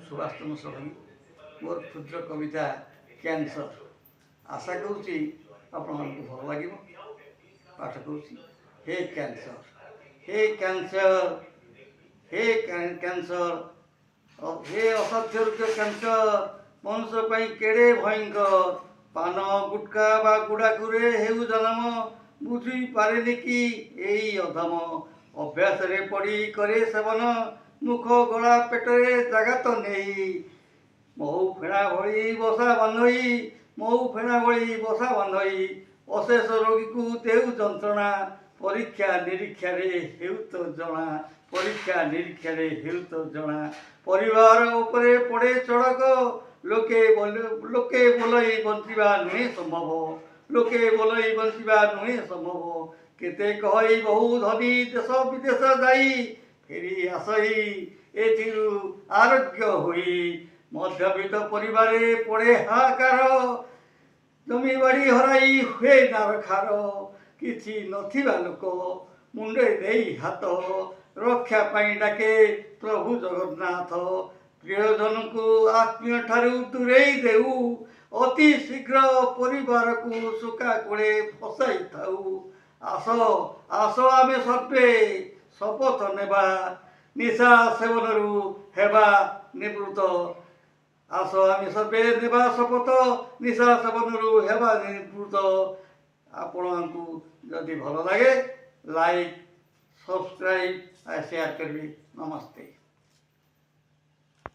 सुभाष चंद्र षडंगी मोर क्षुद्र कविता कैंसर। आशा करुँची आपण मानक भल लगे पाठ करुँची। हे कैंसर, हे कैंसर, हे कैंसर, हे असाध्य रूप कैंसर मनुष्य पाई केड़े भयंकर। पान गुटका बा गुड़ाकुरे हेउ जन्म बुझी पारे कि यही अधम। अभ्यास रे पड़ी करे सेवन मुख गला पेटरे जगह तो नहीं। महू फेणा भली बसा बांधई, महू फेणा भली बसा बांधई अशेष रोगी को देउ जंत्रणा। परीक्षा निरीक्षा रे हेउ तो जना, परीक्षा निरीक्षा रे हेउ तो जना। परिवार उपरे पड़े चढ़क लोके बोलई बंचिबा नुहे संभव, लोके बोलई बंचिबा नुहे संभव। केते कहई बहु धनी देश विदेश जाई फेरी आसई एथिरु आरोग्य होई। मध्यवित्त परिवार पड़े हाहाकार जमी बाड़ी हराई हुए नारखार। किछि नथिबा लोक मुंडे देई हाथ रक्षा पाई डाके प्रभु जगन्नाथ। प्रियजन को आत्मीय ठारू दूरेई देऊ अति शीघ्र परिवार को सुखा कोड़े फसाई थाऊ। आस आस आमे सर्वे शपथ नेबा निशा सेवनरु हेबा निवृत्त। आस आमे सर्वे नेबा शपथ निशा सेवनरु हेबा निवृत्त। आपको जदि भल लगे लाइक सब्सक्राइब शेयर करें। नमस्ते।